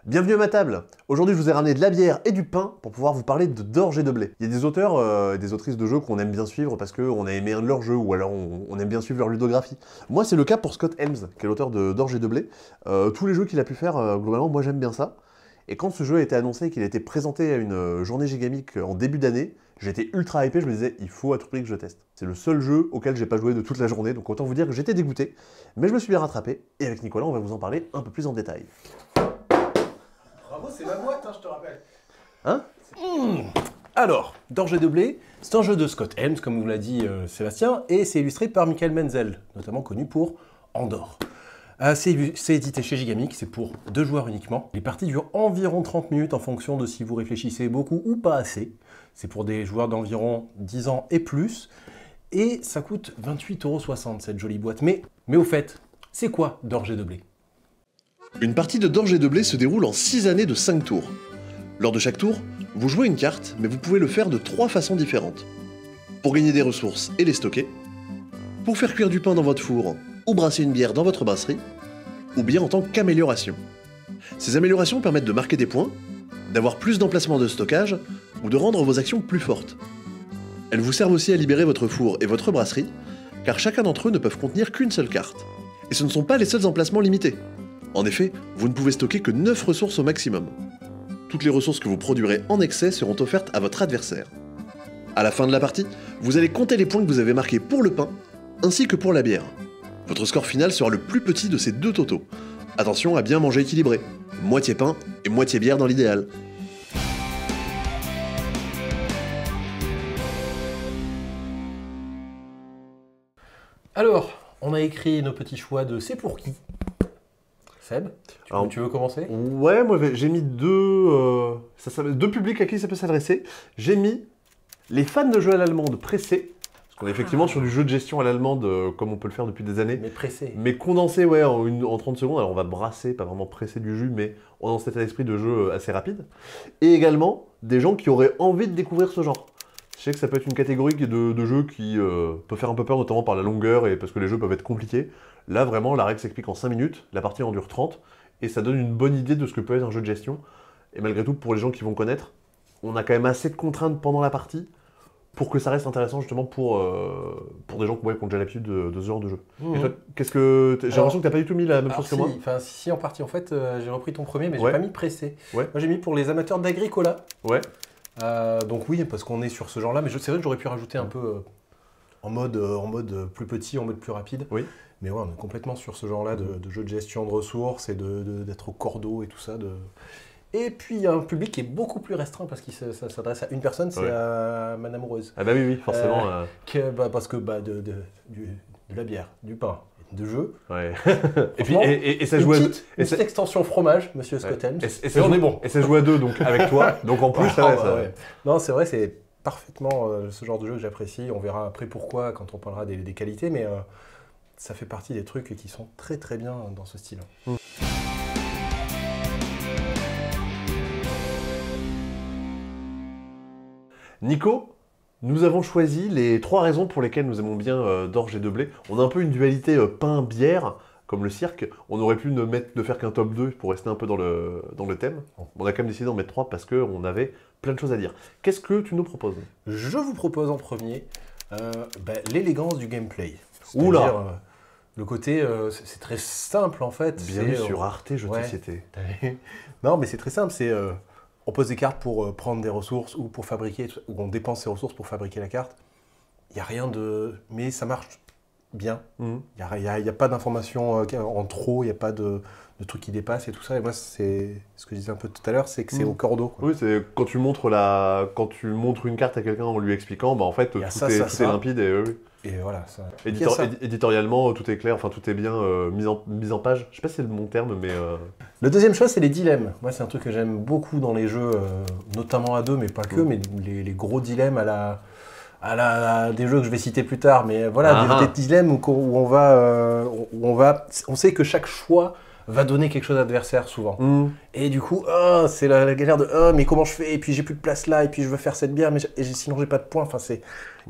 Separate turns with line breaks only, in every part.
Bienvenue à ma table. Aujourd'hui, je vous ai ramené de la bière et du pain pour pouvoir vous parler de d'orge et de blé. Il y a des auteurs et des autrices de jeux qu'on aime bien suivre parce qu'on a aimé un de leurs jeux ou alors on aime bien suivre leur ludographie. Moi, c'est le cas pour Scott Helms, qui est l'auteur de d'orge et de blé. Tous les jeux qu'il a pu faire, globalement, moi j'aime bien ça. Et quand ce jeu a été annoncé et qu'il a été présenté à une journée Gigamic en début d'année, j'étais ultra hypé, je me disais, il faut à tout prix que je teste. C'est le seul jeu auquel j'ai pas joué de toute la journée, donc autant vous dire que j'étais dégoûté. Mais je me suis bien rattrapé, et avec Nicolas, on va vous en parler un peu plus en détail.
Bravo, c'est ma boîte, hein, je te rappelle.
Hein?
Alors, d'orge et de blé, c'est un jeu de Scott Helms, comme vous l'a dit Sébastien, et c'est illustré par Michael Menzel, notamment connu pour Andorre. C'est édité chez Gigamic, c'est pour 2 joueurs uniquement. Les parties durent environ 30 minutes en fonction de si vous réfléchissez beaucoup ou pas assez. C'est pour des joueurs d'environ 10 ans et plus. Et ça coûte 28,60 € cette jolie boîte. Mais au fait, c'est quoi d'orge et de blé?
Une partie de d'orge et de blé se déroule en 6 années de 5 tours. Lors de chaque tour, vous jouez une carte, mais vous pouvez le faire de 3 façons différentes. Pour gagner des ressources et les stocker, pour faire cuire du pain dans votre four, ou brasser une bière dans votre brasserie, ou bien en tant qu'amélioration. Ces améliorations permettent de marquer des points, d'avoir plus d'emplacements de stockage, ou de rendre vos actions plus fortes. Elles vous servent aussi à libérer votre four et votre brasserie, car chacun d'entre eux ne peuvent contenir qu'une seule carte. Et ce ne sont pas les seuls emplacements limités. En effet, vous ne pouvez stocker que 9 ressources au maximum. Toutes les ressources que vous produirez en excès seront offertes à votre adversaire. À la fin de la partie, vous allez compter les points que vous avez marqués pour le pain, ainsi que pour la bière. Votre score final sera le plus petit de ces 2 totaux. Attention à bien manger équilibré, moitié pain et moitié bière dans l'idéal.
Alors, on a écrit nos petits choix de c'est pour qui. Seb, tu veux commencer?
Ouais, moi j'ai mis deux publics à qui ça peut s'adresser. J'ai mis les fans de jeux à l'allemande pressés. Parce qu'on est effectivement sur du jeu de gestion à l'allemande, comme on peut le faire depuis des années.
Mais pressé.
Mais condensé, ouais, en 30 secondes. Alors on va brasser, pas vraiment presser du jus, mais on est dans cet état d'esprit de jeu assez rapide. Et également, des gens qui auraient envie de découvrir ce genre. Je sais que ça peut être une catégorie de jeux qui peut faire un peu peur, notamment par la longueur et parce que les jeux peuvent être compliqués. Là, vraiment, la règle s'explique en 5 minutes, la partie en dure 30, et ça donne une bonne idée de ce que peut être un jeu de gestion. Et malgré tout, pour les gens qui vont connaître, on a quand même assez de contraintes pendant la partie pour que ça reste intéressant justement pour des gens qui ont déjà l'habitude de ce genre de jeu. Et toi, j'ai l'impression que t'as pas du tout mis la même chose que moi.
Enfin, si, en partie. En fait, j'ai repris ton premier, mais
Ouais.
j'ai pas mis pressé.
Ouais.
Moi, j'ai mis pour les amateurs d'agricola.
Ouais.
Donc oui, parce qu'on est sur ce genre-là, mais c'est vrai que j'aurais pu rajouter un peu en mode plus petit, en mode plus rapide.
Oui.
Mais ouais, on est complètement sur ce genre-là de jeu de gestion de ressources et d'être au cordeau et tout ça. Et puis il y a un public qui est beaucoup plus restreint parce que ça s'adresse à une personne, c'est à Madame Amoureuse.
Ah bah oui, forcément.
Parce que de la bière, du pain, de jeux.
Ouais. Et puis et ça joue à deux.
Une petite extension fromage, Monsieur Scott Helms.
Et ça, on est bon. Et ça joue à deux, donc avec toi. Donc en plus, ça.
Ouais. Non, c'est vrai, c'est parfaitement ce genre de jeu que j'apprécie. On verra après pourquoi quand on parlera des qualités, mais ça fait partie des trucs qui sont très très bien dans ce style.
Nico, nous avons choisi les 3 raisons pour lesquelles nous aimons bien d'orge et de blé. On a un peu une dualité pain-bière, comme le cirque. On aurait pu ne faire qu'un top 2 pour rester un peu dans le thème. On a quand même décidé d'en mettre 3 parce qu'on avait plein de choses à dire. Qu'est-ce que tu nous proposes?
Je vous propose en premier l'élégance du gameplay.
Oula.
Le côté, c'est très simple en fait.
Bienvenue sur Arte, jeu de
ouais.
société.
Non, mais c'est très simple. On pose des cartes pour prendre des ressources ou pour fabriquer, ou on dépense ces ressources pour fabriquer la carte. Il n'y a rien de... Mais ça marche bien. Il n'y a pas d'informations en trop, il n'y a pas de trucs qui dépassent et tout ça. Et moi, c'est ce que je disais un peu tout à l'heure, c'est que c'est au cordeau, quoi.
Oui, c'est quand tu montres une carte à quelqu'un en lui expliquant, bah en fait, tout est limpide et
Et voilà, ça.
Éditorialement, tout est clair, enfin tout est bien mis en page. Je sais pas si c'est le bon terme, mais...
Le deuxième choix, c'est les dilemmes. Moi, c'est un truc que j'aime beaucoup dans les jeux, notamment à 2, mais pas que, mais les gros dilemmes des jeux que je vais citer plus tard. Mais voilà, des dilemmes où on sait que chaque choix va donner quelque chose à l'adversaire souvent.
Mm.
Et du coup, c'est la galère de mais comment je fais? Et puis j'ai plus de place là, et puis je veux faire cette bière, mais sinon j'ai pas de points. Enfin, c'est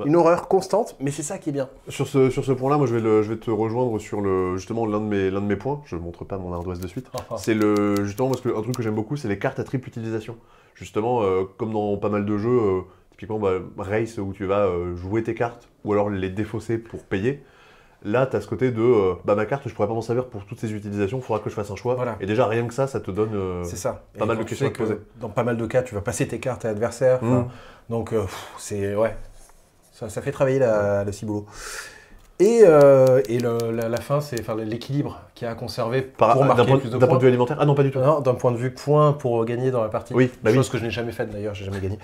une horreur constante, mais c'est ça qui est bien.
Sur ce point-là, moi je vais te rejoindre sur justement l'un de mes points. Je ne montre pas mon ardoise de suite. C'est justement parce que un truc que j'aime beaucoup, c'est les cartes à triple utilisation. Justement, comme dans pas mal de jeux, typiquement Race où tu vas jouer tes cartes ou alors les défausser pour payer. Là, tu as ce côté de ma carte, je pourrais pas m'en servir pour toutes ces utilisations, il faudra que je fasse un choix.
Voilà.
Et déjà, rien que ça te donne
c'est ça.
pas mal de questions à te poser.
Dans pas mal de cas, tu vas passer tes cartes à l'adversaire. Donc, c'est. Ouais. Ça fait travailler le ciboulot. Et la fin, c'est l'équilibre qu'il y a à conserver pour marquer plus de points.
D'un point de vue alimentaire? Ah non, pas du tout.
Non, d'un point de vue points pour gagner dans la partie.
Oui,
chose que je n'ai jamais faite d'ailleurs, j'ai jamais gagné.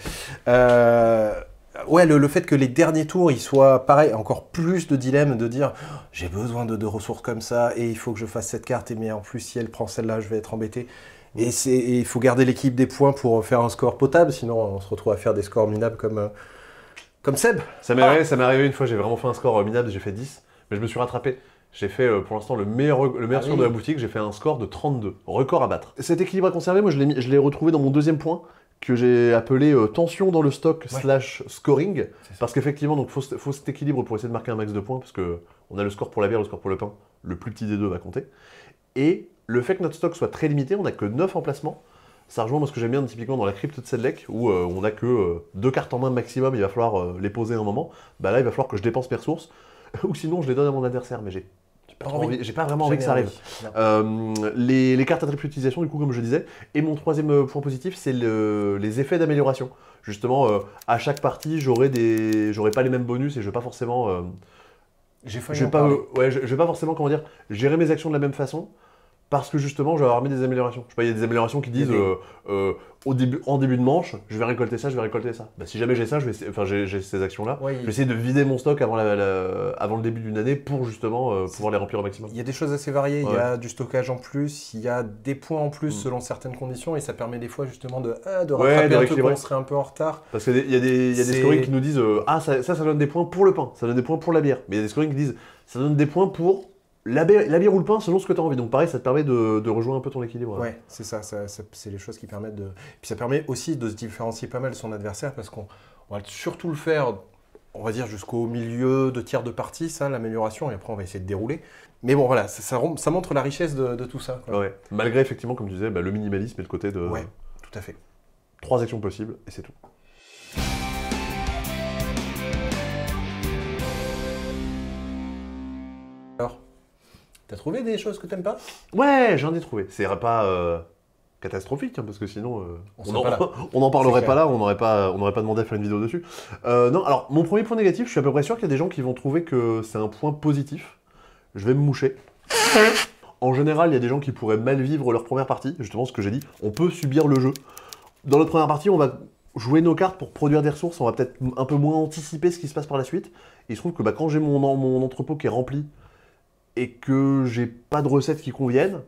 Ouais, le fait que les derniers tours, ils soient pareil, encore plus de dilemme de dire j'ai besoin de ressources comme ça et il faut que je fasse cette carte, mais en plus si elle prend celle-là, je vais être embêté. Et il faut garder l'équilibre des points pour faire un score potable, sinon on se retrouve à faire des scores minables comme Seb.
Ça m'est arrivé une fois, j'ai vraiment fait un score minable, j'ai fait 10, mais je me suis rattrapé. J'ai fait pour l'instant le meilleur score de la boutique, j'ai fait un score de 32, record à battre. Cet équilibre à conserver, moi je l'ai retrouvé dans mon deuxième point, que j'ai appelé tension dans le stock / scoring, parce qu'effectivement, donc faut cet équilibre pour essayer de marquer un max de points, parce qu'on a le score pour la bière, le score pour le pain, le plus petit des deux va compter. Et le fait que notre stock soit très limité, on n'a que 9 emplacements, ça rejoint moi ce que j'aime bien typiquement dans la crypte de Sedlec, où on n'a que 2 cartes en main maximum, il va falloir les poser un moment, là il va falloir que je dépense mes ressources, ou sinon je les donne à mon adversaire, mais j'ai pas vraiment envie que ça arrive. Les cartes à triple utilisation, du coup, comme je disais. Et mon troisième point positif, c'est les effets d'amélioration. Justement, à chaque partie, j'aurai pas les mêmes bonus et je vais pas forcément. Je vais pas forcément, comment dire, gérer mes actions de la même façon. Parce que justement, je vais avoir mis des améliorations. Je sais pas, il y a des améliorations qui disent en début de manche, je vais récolter ça, je vais récolter ça. Si jamais j'ai ça, j'ai ces actions-là. Je vais essayer de vider mon stock avant le début d'une année pour justement pouvoir les remplir au maximum.
Il y a des choses assez variées. Il y a du stockage en plus, il y a des points en plus selon certaines conditions et ça permet des fois justement de rattraper un peu quand on serait un peu en retard.
Parce qu'il y a des scorings qui nous disent ça donne des points pour le pain, ça donne des points pour la bière. Mais il y a des scorings qui disent ça donne des points pour la bière ou le pain selon ce que tu as envie. Donc pareil, ça te permet de rejoindre un peu ton équilibre.
Ouais, c'est ça c'est les choses qui permettent de... Puis ça permet aussi de se différencier pas mal de son adversaire parce qu'on va surtout le faire, on va dire jusqu'au milieu de tiers de partie, ça, l'amélioration, et après on va essayer de dérouler. Mais bon voilà, ça montre la richesse de tout ça. Quoi.
Ouais. Malgré effectivement, comme tu disais, le minimalisme et le côté de...
Ouais, tout à fait.
3 actions possibles et c'est tout.
Alors, t'as trouvé des choses que t'aimes pas?
Ouais, j'en ai trouvé. C'est pas catastrophique, parce que sinon on n'en parlerait pas là, on n'aurait pas demandé à faire une vidéo dessus. Non, alors mon premier point négatif, je suis à peu près sûr qu'il y a des gens qui vont trouver que c'est un point positif. Je vais me moucher. En général, il y a des gens qui pourraient mal vivre leur première partie, justement ce que j'ai dit. On peut subir le jeu. Dans notre première partie, on va jouer nos cartes pour produire des ressources, on va peut-être un peu moins anticiper ce qui se passe par la suite. Et il se trouve que quand j'ai mon entrepôt qui est rempli, et que j'ai pas de recettes qui conviennent,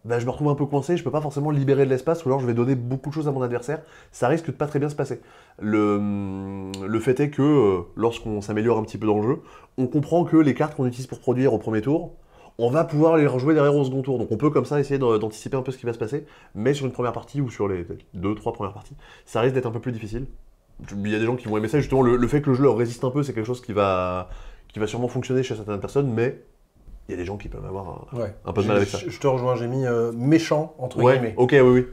je me retrouve un peu coincé, je peux pas forcément libérer de l'espace, ou alors je vais donner beaucoup de choses à mon adversaire, ça risque de pas très bien se passer. Le fait est que lorsqu'on s'améliore un petit peu dans le jeu, on comprend que les cartes qu'on utilise pour produire au premier tour, on va pouvoir les rejouer derrière au second tour, donc on peut comme ça essayer d'anticiper un peu ce qui va se passer, mais sur une première partie ou sur les 2-3 premières parties, ça risque d'être un peu plus difficile. Il y a des gens qui vont aimer ça, justement le fait que le jeu leur résiste un peu, c'est quelque chose qui va sûrement fonctionner chez certaines personnes, mais il y a des gens qui peuvent avoir un peu de mal avec ça.
Je te rejoins, j'ai mis méchant, entre guillemets.
Ok, oui.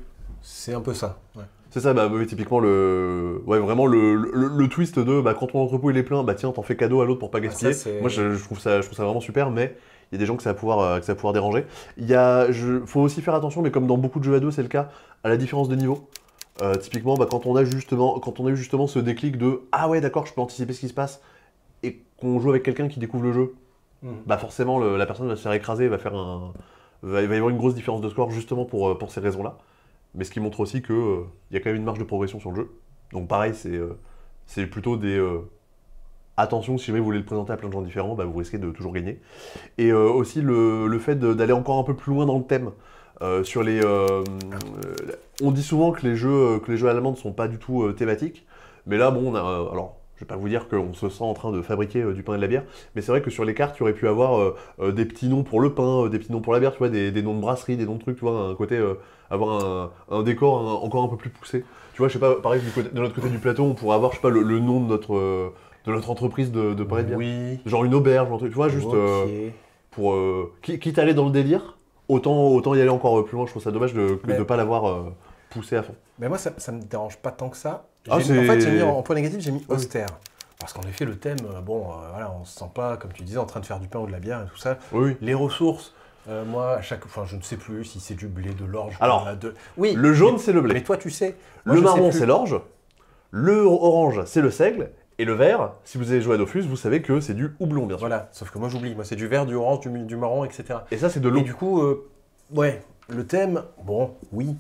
C'est un peu ça. Ouais.
C'est ça, oui, typiquement, vraiment le twist de quand ton entrepôt il est plein, tiens, t'en fais cadeau à l'autre pour pas gaspiller. Moi, je trouve ça vraiment super, mais il y a des gens que ça va pouvoir déranger. Faut aussi faire attention, mais comme dans beaucoup de jeux à deux, c'est le cas, à la différence de niveau. Typiquement, quand on a eu justement ce déclic de « Ah ouais, d'accord, je peux anticiper ce qui se passe », et qu'on joue avec quelqu'un qui découvre le jeu, forcément, la personne va se faire écraser, il va y avoir une grosse différence de score justement pour ces raisons-là. Mais ce qui montre aussi qu'il y a quand même une marge de progression sur le jeu. Donc pareil, c'est plutôt des... attention, si jamais vous voulez le présenter à plein de gens différents, vous risquez de toujours gagner. Et aussi le fait d'aller encore un peu plus loin dans le thème. On dit souvent que les jeux allemands ne sont pas du tout thématiques. Mais là, bon, alors... je vais pas vous dire qu'on se sent en train de fabriquer du pain et de la bière, mais c'est vrai que sur les cartes, tu aurais pu avoir des petits noms pour le pain, des petits noms pour la bière, tu vois, des noms de brasserie, des noms de trucs, tu vois, un côté, avoir un décor encore un peu plus poussé. Tu vois, je sais pas, pareil, de l'autre côté du plateau, on pourrait avoir, je sais pas, le nom de notre entreprise de pain et de bière.
Oui.
Genre une auberge, un truc, tu vois, juste
Ok.
pour... quitte à aller dans le délire, autant y aller encore plus loin, je trouve ça dommage de
Mais-
ne pas l'avoir poussé à fond.
Mais moi, ça me dérange pas tant que ça.
Ah,
En
c'est-
fait, j'ai mis en point négatif, j'ai mis
Oui.
austère. Parce qu'en effet, le thème, voilà, on se sent pas, comme tu disais, en train de faire du pain ou de la bière et tout ça.
Oui, oui.
Les ressources, moi, enfin, je ne sais plus si c'est du blé, de l'orge.
Alors,
oui.
Le jaune, c'est le blé.
Mais toi, tu sais. Moi,
Le
je sais
marron,
plus.
c'est l'orge. Le orange, c'est le seigle. Et le vert, si vous avez joué à Dofus, vous savez que c'est du houblon, bien sûr.
Voilà. Sauf que moi, j'oublie. Moi, c'est du vert, du orange, du marron, etc.
Et ça, c'est de
Et
l'eau.
du coup, ouais, le thème, bon, oui,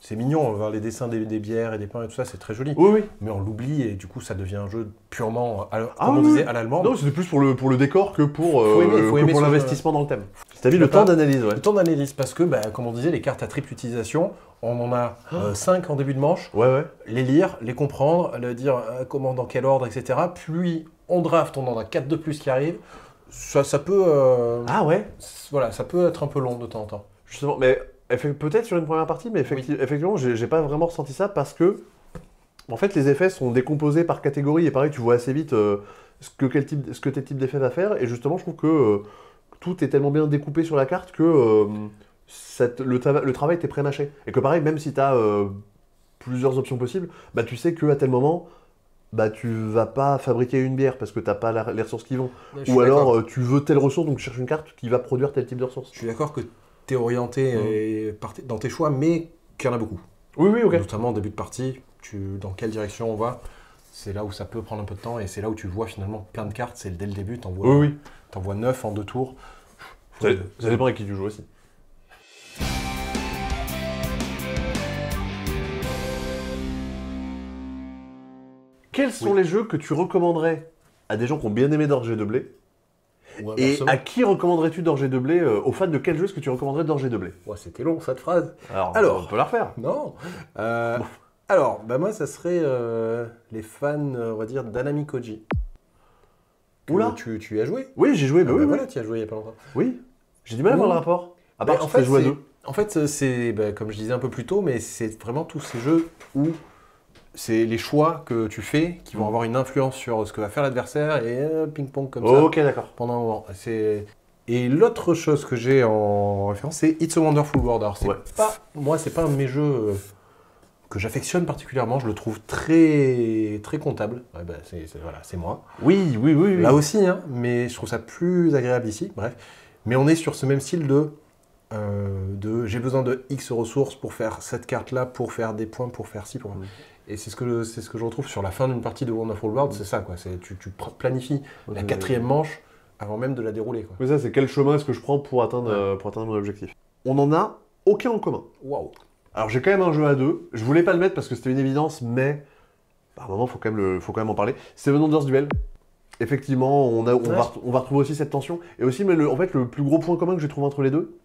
c'est mignon, on va voir les dessins des bières et des pains et tout ça, c'est très joli.
Oui, oui.
Mais on l'oublie et du coup, ça devient un jeu purement,
Ah
comme on
oui,
disait,
oui.
à l'allemande.
Non, c'était plus pour le décor que pour,
Faut aimer ce
l'investissement dans le thème. T'as mis
Tu
le
l'as
temps
pas
d'analyse, ouais.
Le temps d'analyse, parce que, comme on disait, les cartes à triple utilisation, on en a 5 en début de manche.
Ouais, ouais.
Les lire, les comprendre, le dire comment, dans quel ordre, etc. Puis on draft, on en a 4 de plus qui arrivent. Ça peut,
Ah ouais.
voilà, ça peut être un peu long de temps en temps.
Justement, mais peut-être sur une première partie, mais effectivement, j'ai pas vraiment ressenti ça parce que, en fait, les effets sont décomposés par catégorie et pareil, tu vois assez vite ce que tel type d'effet va faire. Et justement, je trouve que tout est tellement bien découpé sur la carte que le travail t'est pré-mâché. Et que pareil, même si tu as plusieurs options possibles, bah tu sais qu'à tel moment, bah tu vas pas fabriquer une bière parce que t'as pas les ressources qui vont. Ou alors tu veux telle ressource, donc tu cherches une carte qui va produire tel type de ressource.
Je suis d'accord que tu es orienté dans tes choix, mais qu'il y en a beaucoup.
Oui, oui, ok.
Notamment en début de partie, dans quelle direction on va, c'est là où ça peut prendre un peu de temps et c'est là où tu vois finalement plein de cartes. C'est dès le début,
Oui, oui.
t'envoies 9 en 2 tours.
Ça dépend avec qui tu joues aussi. Quels sont les jeux que tu recommanderais à des gens qui ont bien aimé d'Orge de Blé?
Ou
Et
inversement.
à qui recommanderais-tu d'Orge de Blé? Aux fans de quel jeu est-ce que tu recommanderais d'Orge de Blé?
Ouais, c'était long cette phrase.
Alors, on peut la refaire.
Non. Alors, moi, ça serait les fans, on va dire, d'Anami Koji.
Oula.
Tu y as joué?
Oui, j'ai joué, bah oui, oui.
Voilà, tu y as joué il y a pas longtemps.
Oui. J'ai du mal à voir le rapport. À part
en
si t'as
fait,
joué à deux.
En fait, c'est comme je disais un peu plus tôt, mais c'est vraiment tous ces jeux où c'est les choix que tu fais qui vont avoir une influence sur ce que va faire l'adversaire et ping-pong comme ça
Ok, d'accord.
pendant un moment. Et l'autre chose que j'ai en référence, c'est It's a Wonderful World. Alors, c'est pas un de mes jeux que j'affectionne particulièrement. Je le trouve très, très comptable. Ouais, voilà, c'est moi.
Oui, oui, oui. oui.
Là aussi, hein, mais je trouve ça plus agréable ici. Bref. Mais on est sur ce même style de j'ai besoin de X ressources pour faire cette carte-là, pour faire des points, pour faire ci, pour... Et c'est ce que je retrouve sur la fin d'une partie de Wonderful World, c'est ça, quoi. Tu planifies la 4e manche avant même de la dérouler, quoi.
Mais ça, c'est quel chemin est-ce que je prends pour atteindre mon objectif? On n'en a aucun en commun.
Waouh.
Alors j'ai quand même un jeu à deux. Je voulais pas le mettre parce que c'était une évidence, mais à un moment, faut quand même en parler. Seven Wonders Duel. Effectivement, on va retrouver aussi cette tension. Et aussi, mais en fait, le plus gros point commun que j'ai trouvé entre les deux,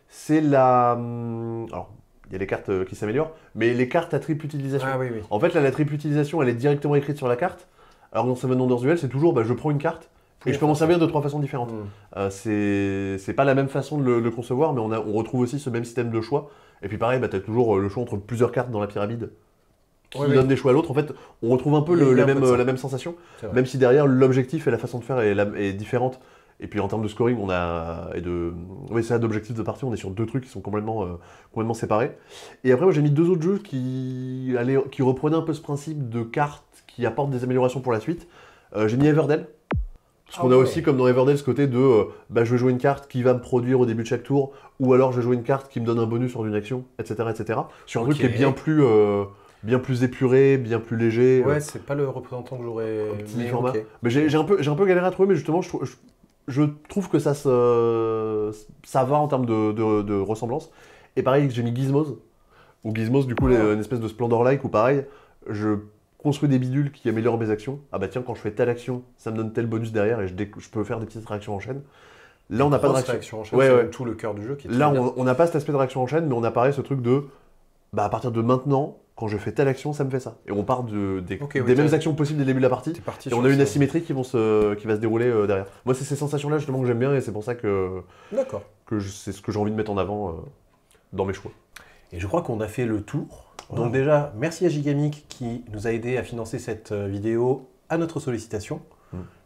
c'est la... Alors, il y a les cartes qui s'améliorent, mais les cartes à triple utilisation.
Ah oui, oui.
En fait, là, la triple utilisation, elle est directement écrite sur la carte. Alors dans Seven Wonders Duel, c'est toujours, je prends une carte et je peux m'en servir de 3 façons différentes. C'est pas la même façon de le concevoir, mais on retrouve aussi ce même système de choix. Et puis pareil, tu as toujours le choix entre plusieurs cartes dans la pyramide qui donnent des choix à l'autre. En fait, on retrouve un peu la même sensation, même si derrière, l'objectif et la façon de faire est différente. Et puis en termes de scoring, d'objectifs de partie, on est sur 2 trucs qui sont complètement séparés. Et après, moi j'ai mis 2 autres jeux qui reprenaient un peu ce principe de cartes qui apportent des améliorations pour la suite. J'ai mis Everdell. Parce qu'on a aussi, comme dans Everdell, ce côté de je vais jouer une carte qui va me produire au début de chaque tour, ou alors je vais jouer une carte qui me donne un bonus sur une action, etc. etc. Sur un truc qui est bien plus épuré, bien plus léger.
Ouais, c'est pas le représentant que j'aurais.
Petit format. Mais j'ai un peu galéré à trouver, mais justement, je trouve que ça va en termes de ressemblance. Et pareil, j'ai mis Gizmos. Ou Gizmos, du coup, une espèce de Splendor-like, où pareil, je construis des bidules qui améliorent mes actions. Ah bah tiens, quand je fais telle action, ça me donne tel bonus derrière et je peux faire des petites réactions en chaîne. Là, on n'a pas de réaction
en chaîne. C'est tout le cœur du jeu qui est
là, on n'a pas cet aspect de réaction en chaîne, mais on a pareil ce truc de à partir de maintenant, quand je fais telle action, ça me fait ça. Et on part
Ok,
des
oui,
mêmes actions possibles dès le début de la partie.
T'es parti
Et
sur
on a une
ça.
asymétrie qui va se dérouler derrière. Moi, c'est ces sensations-là justement que j'aime bien et c'est pour ça
D'accord.
c'est ce que j'ai envie de mettre en avant dans mes choix.
Et je crois qu'on a fait le tour.
Wow.
Donc déjà, merci à Gigamic qui nous a aidé à financer cette vidéo à notre sollicitation.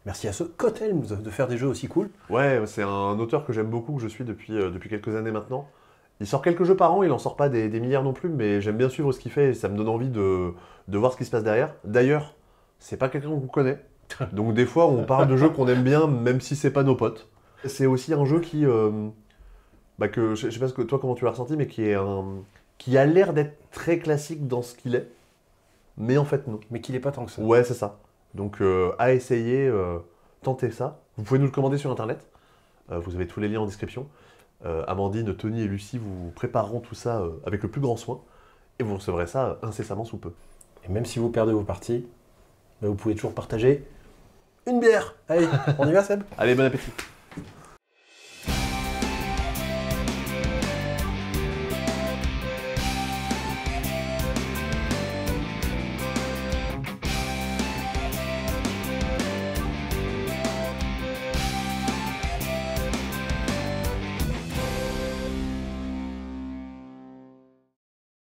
Merci à Scott Helms de faire des jeux aussi cool.
Ouais, c'est un auteur que j'aime beaucoup, que je suis depuis quelques années maintenant. Il sort quelques jeux par an, il en sort pas des milliards non plus, mais j'aime bien suivre ce qu'il fait et ça me donne envie de voir ce qui se passe derrière. D'ailleurs, c'est pas quelqu'un qu'on connaît, donc des fois on parle de jeux qu'on aime bien, même si c'est pas nos potes. C'est aussi un jeu qui, que je sais pas toi comment tu l'as ressenti, mais qui a l'air d'être très classique dans ce qu'il est, mais en fait non.
Mais qu'il n'est pas tant que ça.
Ouais, c'est ça. Donc à essayer, tentez ça. Vous pouvez nous le commander sur internet. Vous avez tous les liens en description. Amandine, Tony et Lucie vous prépareront tout ça avec le plus grand soin. Et vous recevrez ça incessamment sous peu.
Et même si vous perdez vos parties, vous pouvez toujours partager une bière. Allez, on y va Seb?
Allez, bon appétit.